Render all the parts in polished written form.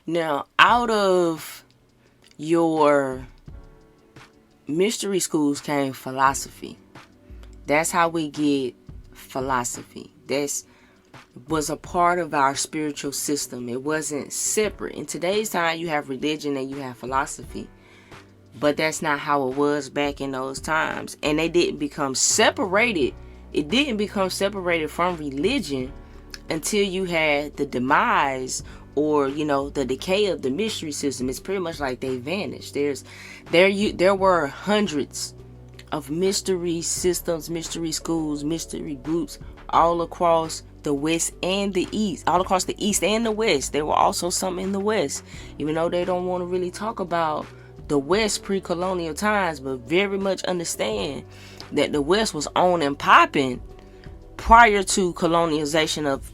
Now, out of your mystery schools came philosophy. That's how we get philosophy. That's was a part of our spiritual system. It wasn't separate. In today's time, you have religion and you have philosophy. But that's not how it was back in those times. And they didn't become separated. It didn't become separated from religion until you had the demise or, the decay of the mystery system. It's pretty much like they vanished. There were hundreds of mystery systems, mystery schools, mystery groups all across the West and the East, all across the East and the West. There were also some in the West, even though they don't want to really talk about the West pre-colonial times, but very much understand that the West was on and popping prior to colonization of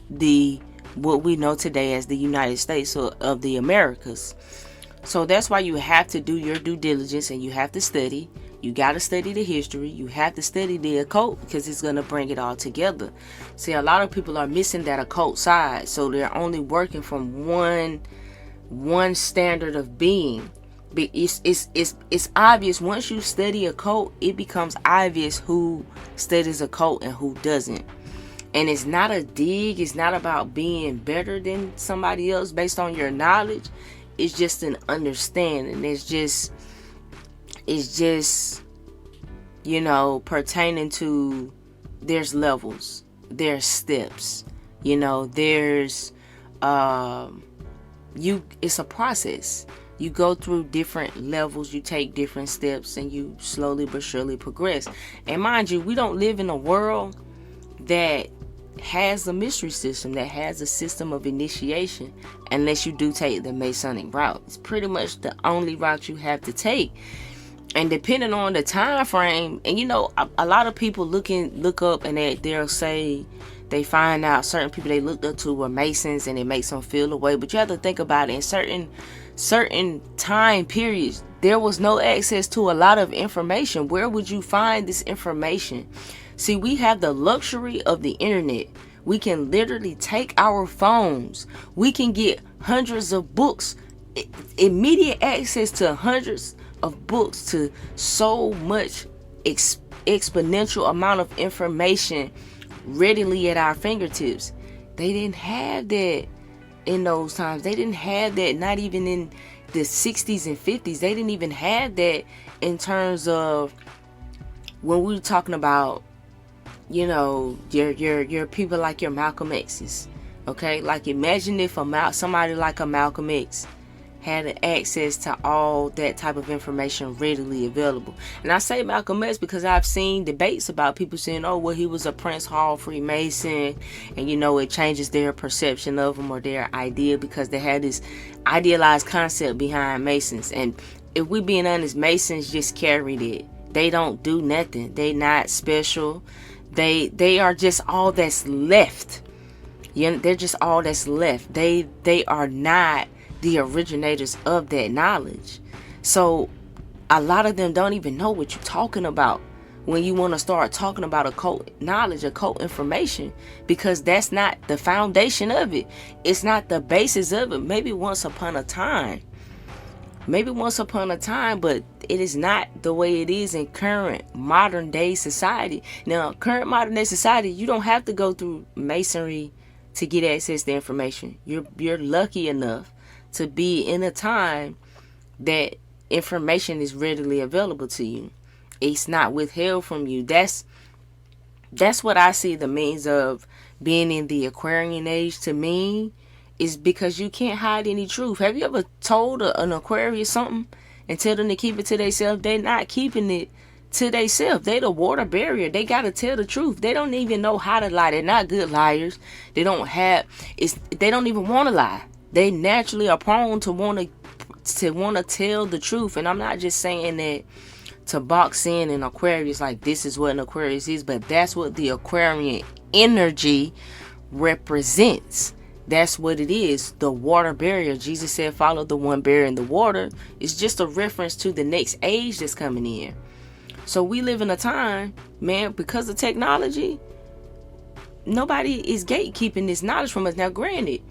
what we know today as the United States of the Americas. So that's why you have to do your due diligence and you have to study. You got to study the history. You have to study the occult because it's going to bring it all together. See, a lot of people are missing that occult side. So they're only working from one standard of being. But it's obvious once you study occult, it becomes obvious who studies occult and who doesn't. And it's not a dig. It's not about being better than somebody else based on your knowledge. It's just an understanding. It's just pertaining to, there's levels, there's steps, there's it's a process. You go through different levels, you take different steps, and you slowly but surely progress. And mind you, we don't live in a world that has a mystery system, that has a system of initiation, unless you do take the Masonic route. It's pretty much the only route you have to take. And depending on the time frame, and a lot of people look up and they'll say they find out certain people they looked up to were Masons and it makes them feel away. But you have to think about it. In certain time periods, there was no access to a lot of information. Where would you find this information? See, we have the luxury of the internet. We can literally take our phones. We can get hundreds of books, immediate access to hundreds of books, to so much exponential amount of information readily at our fingertips. They didn't have that in those times. They didn't have that, not even in the 60s and 50s. They didn't even have that in terms of when we were talking about, your people like your Malcolm X's. Okay, like imagine if somebody like a Malcolm X had access to all that type of information readily available. And I say Malcolm X because I've seen debates about people saying, oh, well, he was a Prince Hall Freemason, and it changes their perception of him or their idea because they had this idealized concept behind Masons. And if we being honest, Masons just carried it. They don't do nothing. They not special. They are just all that's left. They're just all that's left. They are not the originators of that knowledge. So a lot of them don't even know what you're talking about when you want to start talking about occult knowledge, occult information, because that's not the foundation of it. It's not the basis of it. Maybe once upon a time, but it is not the way it is in current modern day society. Now, current modern day society, you don't have to go through Masonry to get access to information. You're lucky enough to be in a time that information is readily available to you. It's not withheld from you. That's what I see the means of being in the Aquarian age to me, is because you can't hide any truth. Have you ever told an Aquarius something and tell them to keep it to themselves? They're not keeping it to themselves. They the water barrier. They got to tell the truth. They don't even know how to lie. They're not good liars. They don't even want to lie. They naturally are prone to want to tell the truth. And I'm not just saying that to box in an Aquarius like this is what an Aquarius is, but that's what the Aquarian energy represents. That's what it is. The water barrier. Jesus said, follow the one barrier in the water. It's just a reference to the next age that's coming in. So we live in a time, man, because of technology, nobody is gatekeeping this knowledge from us. Now, granted,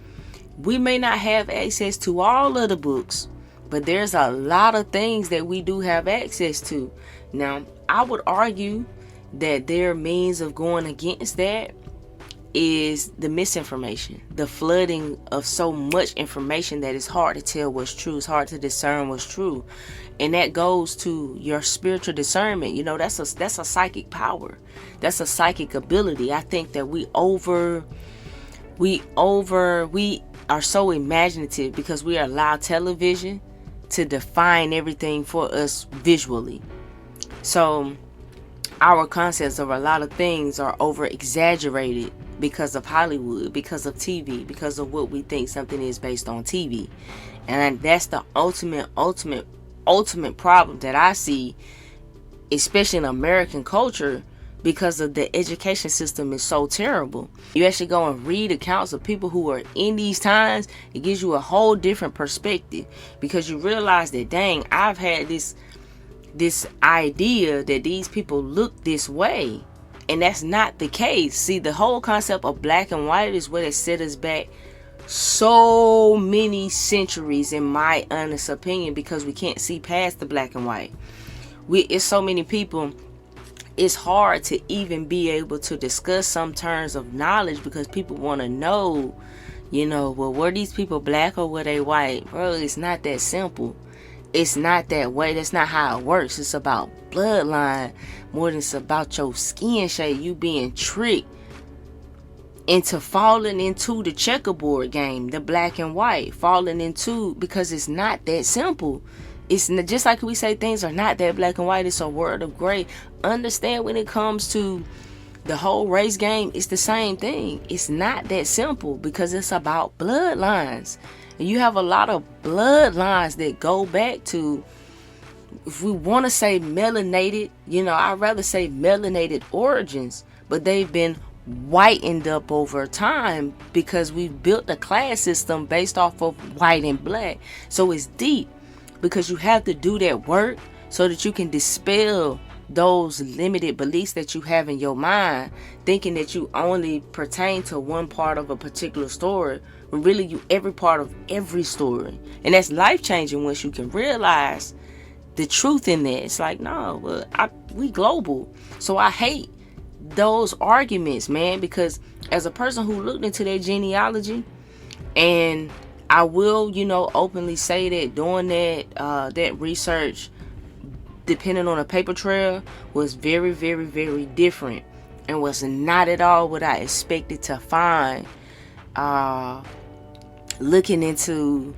We may not have access to all of the books, but there's a lot of things that we do have access to. Now, I would argue that their means of going against that is the misinformation, the flooding of so much information that it's hard to tell what's true. It's hard to discern what's true. And that goes to your spiritual discernment. You know, that's a psychic power. That's a psychic ability. I think that we are so imaginative because we allow television to define everything for us visually. So our concepts of a lot of things are over exaggerated because of Hollywood, because of TV, because of what we think something is based on TV. And that's the ultimate problem that I see, especially in American culture, because of the education system is so terrible. You actually go and read accounts of people who are in these times, it gives you a whole different perspective, because you realize that, dang, I've had this idea that these people look this way, and that's not the case. See, the whole concept of black and white is what has set us back so many centuries, in my honest opinion, because we can't see past the black and white. It's so many people, it's hard to even be able to discuss some terms of knowledge because people want to know, well, were these people black or were they white? Bro, it's not that simple. It's not that way. That's not how it works. It's about bloodline more than it's about your skin shade. You being tricked into falling into the checkerboard game, the black and white, falling into, because it's not that simple. It's just like we say things are not that black and white. It's a world of gray. Understand, when it comes to the whole race game, it's the same thing. It's not that simple because it's about bloodlines. And you have a lot of bloodlines that go back to, if we want to say melanated, I'd rather say melanated origins, but they've been whitened up over time because we've built a class system based off of white and black. So it's deep, because you have to do that work so that you can dispel those limited beliefs that you have in your mind, thinking that you only pertain to one part of a particular story, when really you every part of every story. And that's life-changing once you can realize the truth in that. It's like, no, we global. So I hate those arguments, man, because as a person who looked into their genealogy, and I will, openly say that doing that research, depending on a paper trail, was very, very, very different, and was not at all what I expected to find looking into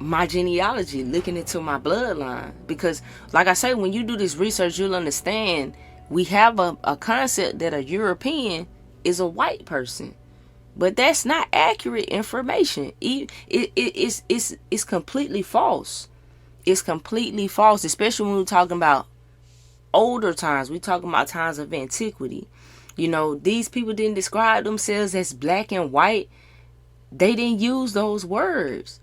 my genealogy, looking into my bloodline. Because, like I say, when you do this research, you'll understand we have a concept that a European is a white person. But that's not accurate information. It's completely false. It's completely false, especially when we're talking about older times. We're talking about times of antiquity. These people didn't describe themselves as black and white. They didn't use those words.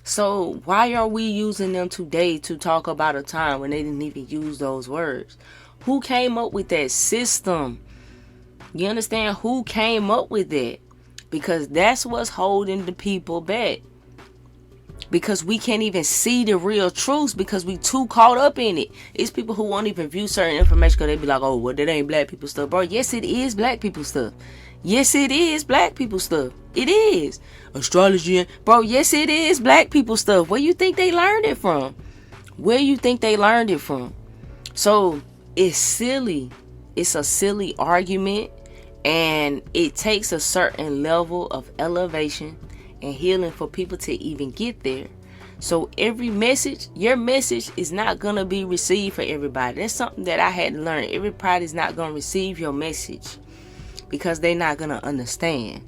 So why are we using them today to talk about a time when they didn't even use those words? Who came up with that system? You understand? Who came up with it? Because that's what's holding the people back. Because we can't even see the real truths because we too caught up in it. It's people who won't even view certain information because they be like, oh, well, that ain't black people stuff. Bro, yes, it is black people stuff. Yes, it is black people stuff. It is. Astrology. Bro, yes, it is black people stuff. Where you think they learned it from? Where you think they learned it from? So, it's silly. It's a silly argument. And it takes a certain level of elevation and healing for people to even get there. So every message, your message is not going to be received for everybody. That's something that I had to learn. Everybody's not going to receive your message because they're not going to understand.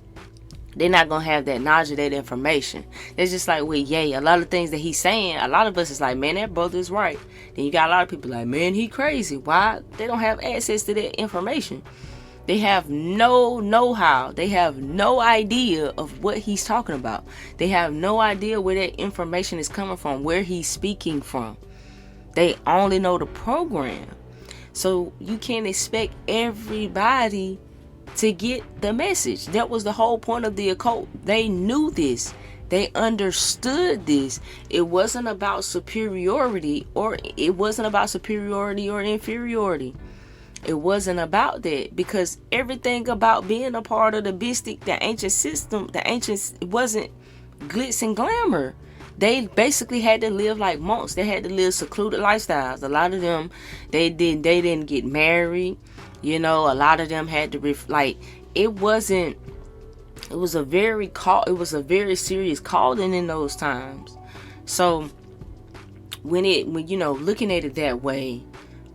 They're not going to have that knowledge of that information. It's just like with Ye. A lot of things that he's saying, a lot of us is like, man, that brother is right. Then you got a lot of people like, man, he crazy. Why? They don't have access to that information. They have no know-how. They have no idea of what he's talking about. They have no idea where that information is coming from, where he's speaking from. They only know the program. So you can't expect everybody to get the message. That was the whole point of the occult. They knew this. They understood this. It wasn't about superiority or inferiority. It wasn't about that, because everything about being a part of the mystic, the ancient system, it wasn't glitz and glamour. They basically had to live like monks. They had to live secluded lifestyles. A lot of them, they didn't get married. You know, a lot of them had to it was a very serious calling in those times. So when you know, looking at it that way,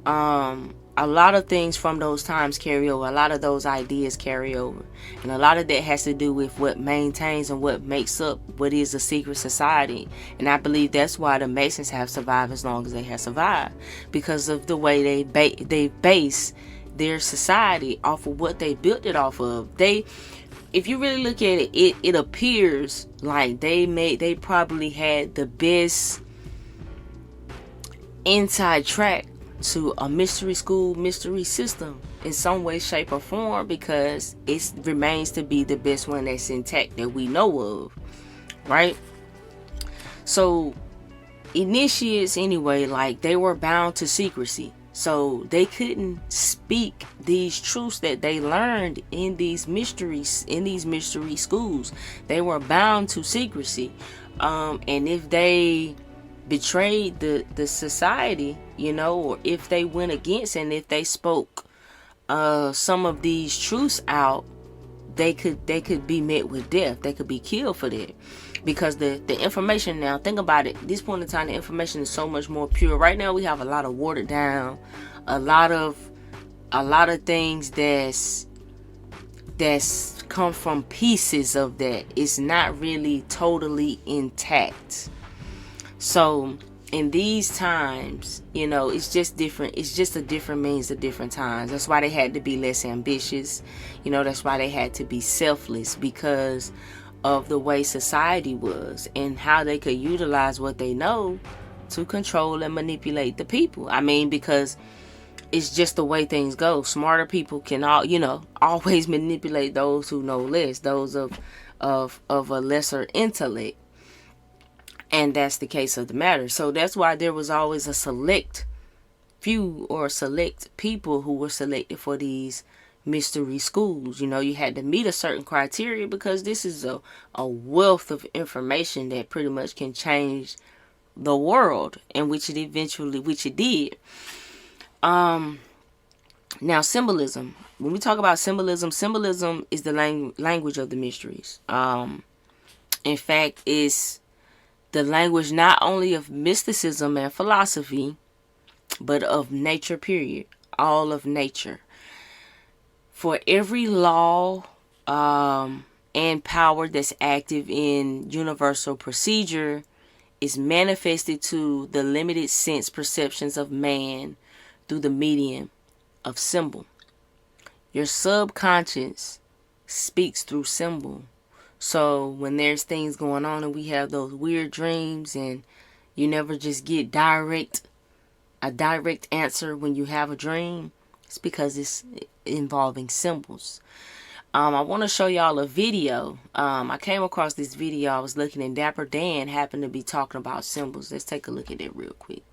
a lot of things from those times carry over. A lot of those ideas carry over. And a lot of that has to do with what maintains and what makes up what is a secret society. And I believe that's why the Masons have survived as long as they have survived. Because of the way they base their society off of what they built it off of. If you really look at it, it appears like they probably had the best inside track to a mystery school, mystery system in some way, shape, or form, because it remains to be the best one that's intact that we know of, right? So initiates, anyway, like, they were bound to secrecy, so they couldn't speak these truths that they learned in these mystery schools. They were bound to secrecy, and if they betrayed the society, you know, or if they went against, and if they spoke some of these truths out, they could be met with death. They could be killed for that, because the information, now think about it, this point in time, the information is so much more pure. Right now we have a lot of watered down, a lot of things that's come from pieces of that. It's not really totally intact. So in these times, you know, it's just different. It's just a different means of different times. That's why they had to be less ambitious. You know, that's why they had to be selfless, because of the way society was and how they could utilize what they know to control and manipulate the people. I mean, because it's just the way things go. Smarter people can always manipulate those who know less, those of a lesser intellect. And that's the case of the matter. So that's why there was always a select few or select people who were selected for these mystery schools. You know, you had to meet a certain criteria, because this is a wealth of information that pretty much can change the world, and which it did. Now, symbolism. When we talk about symbolism is the language of the mysteries. In fact, it's the language not only of mysticism and philosophy, but of nature, period. All of nature. For every law and power that's active in universal procedure is manifested to the limited sense perceptions of man through the medium of symbol. Your subconscious speaks through symbol. So when there's things going on and we have those weird dreams, and you never just get a direct answer when you have a dream, it's because it's involving symbols. I want to show y'all a video. I came across this video. I was looking, and Dapper Dan happened to be talking about symbols. Let's take a look at it real quick.